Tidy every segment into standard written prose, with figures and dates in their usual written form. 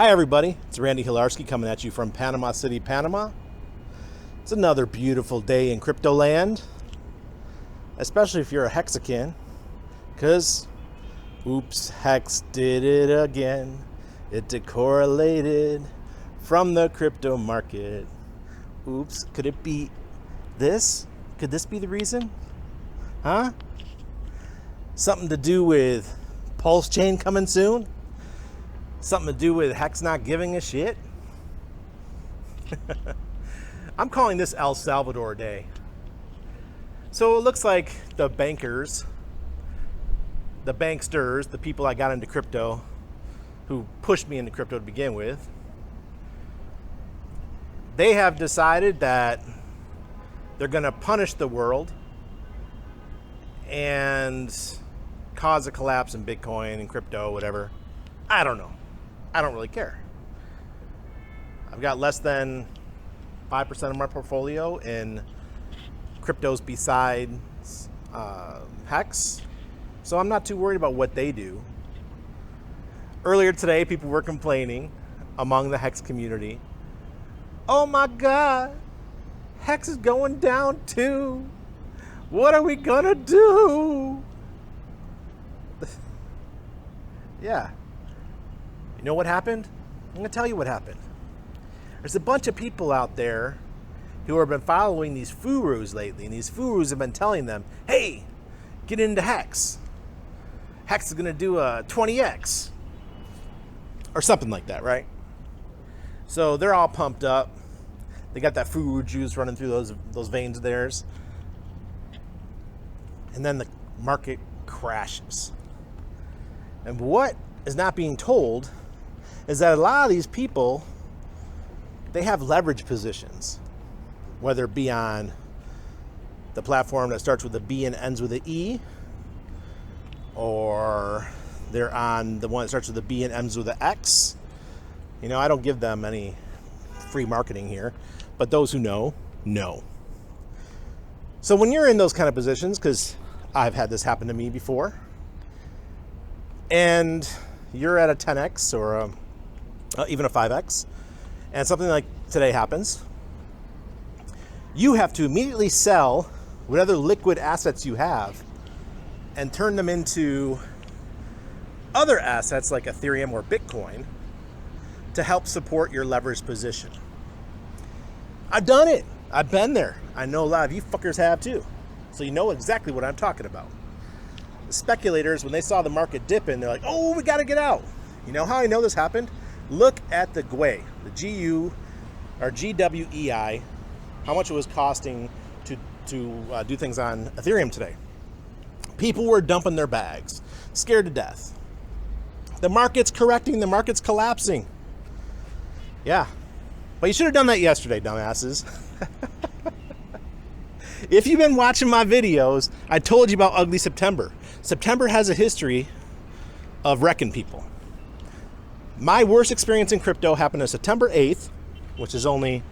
Hi everybody, it's Randy Hilarski coming at you from Panama City, Panama. It's another beautiful day in crypto land, especially if you're a Hexican, because oops, Hex did it again. It decorrelated from the crypto market. Oops, could it be this? Could this be the reason? Huh? Something to do with Pulse Chain coming soon? Something to do with Hex not giving a shit? I'm calling this El Salvador Day. So it looks like the bankers, the banksters, the people I got into crypto, who pushed me into crypto to begin with, they have decided that they're going to punish the world and cause a collapse in Bitcoin and crypto, whatever. I don't know. I don't really care. I've got less than 5% of my portfolio in cryptos besides Hex, so I'm not too worried about what they do. Earlier today, people were complaining among the Hex community, oh my God, Hex is going down too. What are we gonna do? Yeah. You know what happened? I'm going to tell you what happened. There's a bunch of people out there who have been following these gurus lately, and these gurus have been telling them, hey, get into Hex. Hex is going to do a 20x. Or something like that, right? So they're all pumped up. They got that guru juice running through those veins of theirs. And then the market crashes. And what is not being told is that a lot of these people, they have leverage positions, whether it be on the platform that starts with a B and ends with an E, or they're on the one that starts with a B and ends with an X. You know, I don't give them any free marketing here, but those who know. So when you're in those kind of positions, because I've had this happen to me before, and you're at a 10x or even a 5x, and something like today happens, you have to immediately sell whatever liquid assets you have and turn them into other assets like Ethereum or Bitcoin to help support your leverage position. I've done it. I've been there. I know a lot of you fuckers have too. So you know exactly what I'm talking about. The speculators, when they saw the market dipping, they're like, oh, we got to get out. You know how I know this happened? Look at the GWEI, the GU or GWEI, how much it was costing to do things on Ethereum today. People were dumping their bags, scared to death. The market's correcting, the market's collapsing. Yeah, but you should have done that yesterday, dumbasses. If you've been watching my videos, I told you about Ugly September. September has a history of wrecking people. My worst experience in crypto happened on September 8th, which is only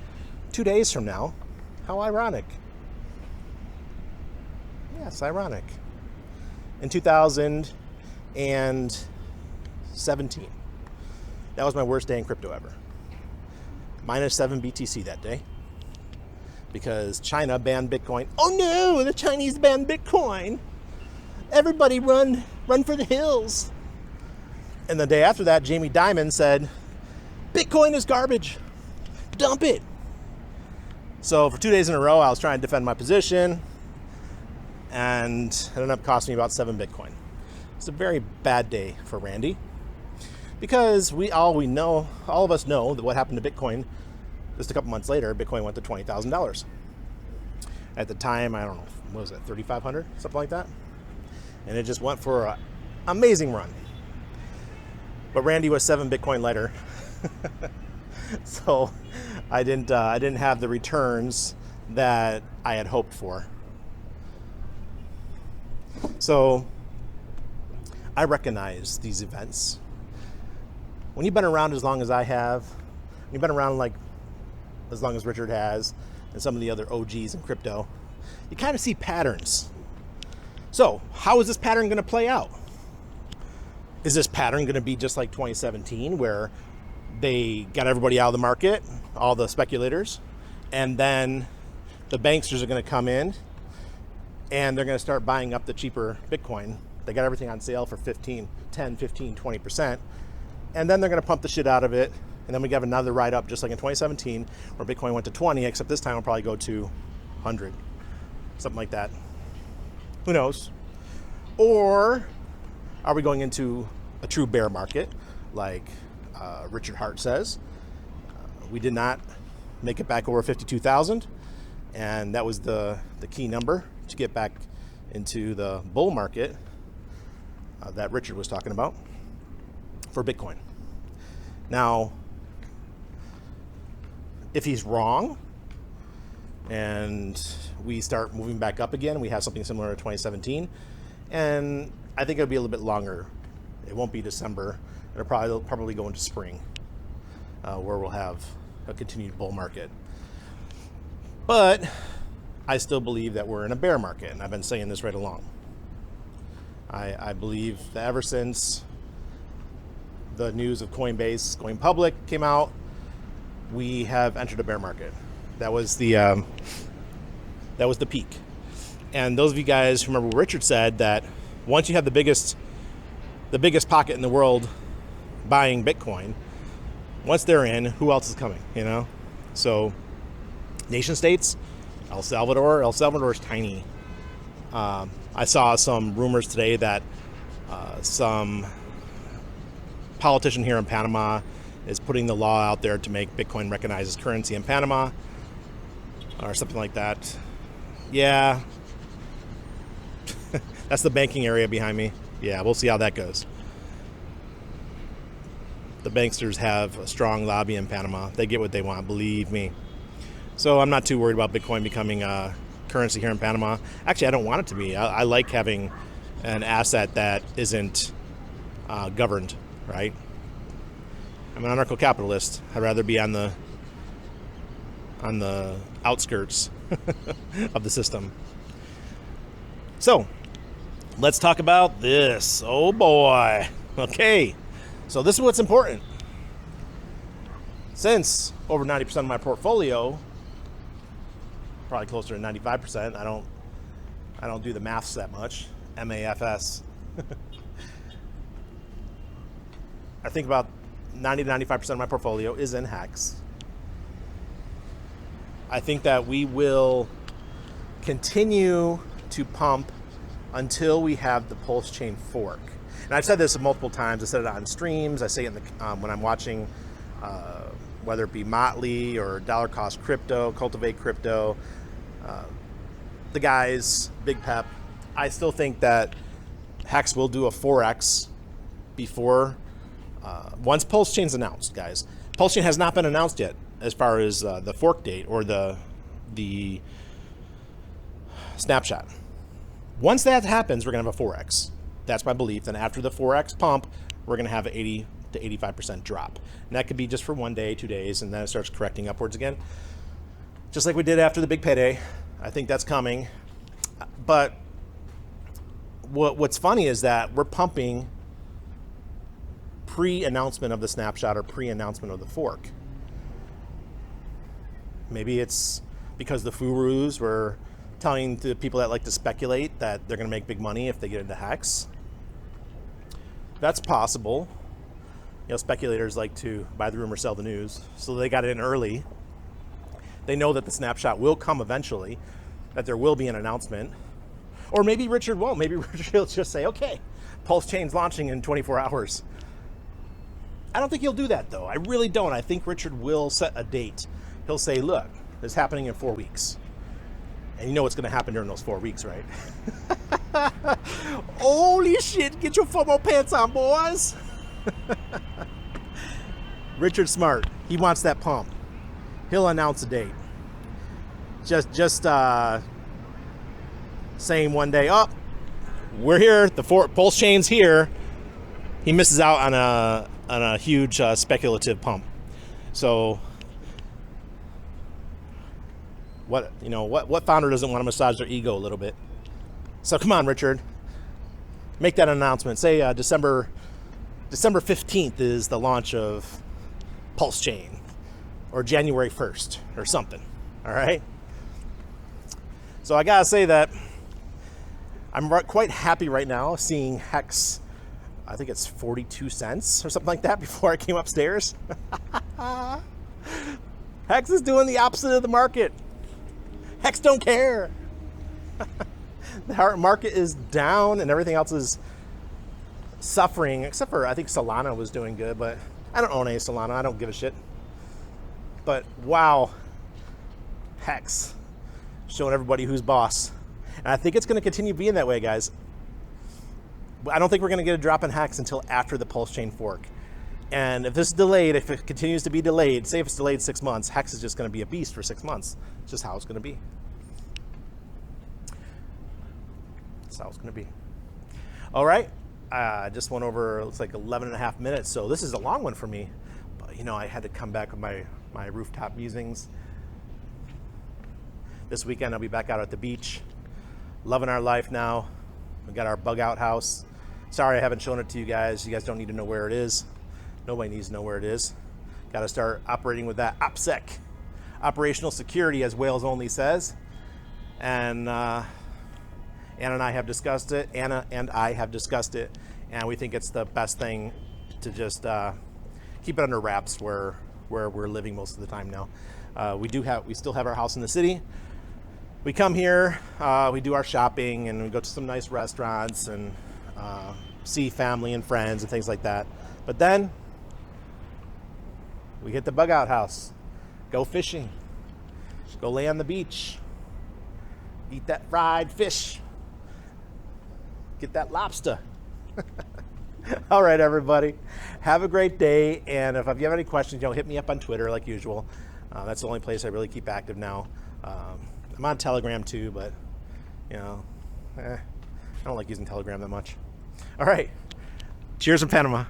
2 days from now. How ironic. Yes, ironic. In 2017. That was my worst day in crypto ever. -7 BTC that day. Because China banned Bitcoin. Oh no, the Chinese banned Bitcoin. Everybody run for the hills. And the day after that, Jamie Dimon said, Bitcoin is garbage. Dump it. So for 2 days in a row, I was trying to defend my position, and it ended up costing me about 7 Bitcoin. It's a very bad day for Randy, because all of us know that what happened to Bitcoin just a couple months later, Bitcoin went to $20,000. At the time, I don't know, what was it, 3,500, something like that? And it just went for an amazing run. But Randy was 7 Bitcoin later, so I didn't have the returns that I had hoped for. So I recognize these events. When you've been around as long as I have, you've been around like as long as Richard has, and some of the other OGs in crypto, you kind of see patterns. So how is this pattern going to play out? Is this pattern going to be just like 2017, where they got everybody out of the market, all the speculators, and then the banksters are going to come in and they're going to start buying up the cheaper Bitcoin. They got everything on sale for 10, 15, 20%. And then they're going to pump the shit out of it. And then we have another ride up, just like in 2017, where Bitcoin went to 20, except this time it'll probably go to 100, something like that. Who knows? Or are we going into a true bear market, like Richard Hart says? We did not make it back over 52,000, and that was the key number to get back into the bull market that Richard was talking about for Bitcoin. Now, if he's wrong and we start moving back up again, we have something similar to 2017, and I think it'll be a little bit longer. It won't be December. It'll probably go into spring, where we'll have a continued bull market. But I still believe that we're in a bear market, and I've been saying this right along. I believe that ever since the news of Coinbase going public came out, we have entered a bear market. That was the peak. And those of you guys remember what Richard said, that once you have the biggest pocket in the world buying Bitcoin, once they're in, who else is coming? You know, so nation states, El Salvador is tiny. I saw some rumors today that some politician here in Panama is putting the law out there to make Bitcoin recognized as currency in Panama or something like that. Yeah. That's the banking area behind me. Yeah, we'll see how that goes. The banksters have a strong lobby in Panama. They get what they want, believe me. So I'm not too worried about Bitcoin becoming a currency here in Panama. Actually, I don't want it to be. I like having an asset that isn't governed, right? I'm an anarcho-capitalist. I'd rather be on the outskirts of the system. So let's talk about this. Oh boy. Okay. So this is what's important. Since over 90% of my portfolio, probably closer to 95%, I don't do the maths that much. MAFS. I think about 90 to 95% of my portfolio is in HEX. I think that we will continue to pump until we have the Pulse Chain fork. And I've said this multiple times. I said it on streams. I say it in when I'm watching, whether it be Motley or Dollar Cost Crypto, Cultivate Crypto, the guys, Big Pep. I still think that HEX will do a 4X before, once Pulse Chain's announced, guys. Pulse Chain has not been announced yet as far as the fork date or the snapshot. Once that happens, we're going to have a 4X. That's my belief. Then after the 4X pump, we're going to have an 80 to 85% drop. And that could be just for 1 day, 2 days, and then it starts correcting upwards again. Just like we did after the big payday. I think that's coming. But what's funny is that we're pumping pre-announcement of the snapshot or pre-announcement of the fork. Maybe it's because the Furus were telling the people that like to speculate that they're going to make big money if they get into HEX. That's possible. You know, speculators like to buy the rumor, sell the news. So they got in early. They know that the snapshot will come eventually, that there will be an announcement. Or maybe Richard won't. Maybe Richard will just say, okay, Pulse Chain's launching in 24 hours. I don't think he'll do that, though. I really don't. I think Richard will set a date. He'll say, look, this is happening in 4 weeks. And you know what's going to happen during those 4 weeks, right? Holy shit, get your FOMO pants on, boys. Richard's smart. He wants that pump. He'll announce a date. Just saying one day, oh, we're here, the Pulse Chain's here. He misses out on a huge speculative pump. So what founder doesn't want to massage their ego a little bit? So come on, Richard, make that announcement. Say December 15th is the launch of pulse chain or January 1st or something. All right. So I gotta say that I'm quite happy right now seeing HEX. I think it's 42 cents or something like that before I came upstairs. HEX is doing the opposite of the market. HEX don't care. The market is down and everything else is suffering, except for I think Solana was doing good, but I don't own any Solana. I don't give a shit. But wow, HEX showing everybody who's boss. And I think it's going to continue being that way, guys. I don't think we're going to get a drop in HEX until after the pulse chain fork. And if this is delayed, if it continues to be delayed, say if it's delayed 6 months, HEX is just going to be a beast for 6 months. It's just how it's going to be. That's how it's going to be. All right. I just went over, looks like 11 and a half minutes. So this is a long one for me. But, you know, I had to come back with my rooftop musings. This weekend, I'll be back out at the beach. Loving our life now. We got our bug out house. Sorry I haven't shown it to you guys. You guys don't need to know where it is. Nobody needs to know where it is. Got to start operating with that OPSEC, operational security, as Wales only says. And Anna and I have discussed it. Anna and I have discussed it, and we think it's the best thing to just keep it under wraps where we're living most of the time now. We still have our house in the city. We come here, we do our shopping, and we go to some nice restaurants and see family and friends and things like that. But then we hit the bug out house, go fishing, go lay on the beach, eat that fried fish, get that lobster. All right, everybody, have a great day. And if you have any questions, hit me up on Twitter like usual. That's the only place I really keep active now. I'm on Telegram too, but I don't like using Telegram that much. All right, cheers from Panama.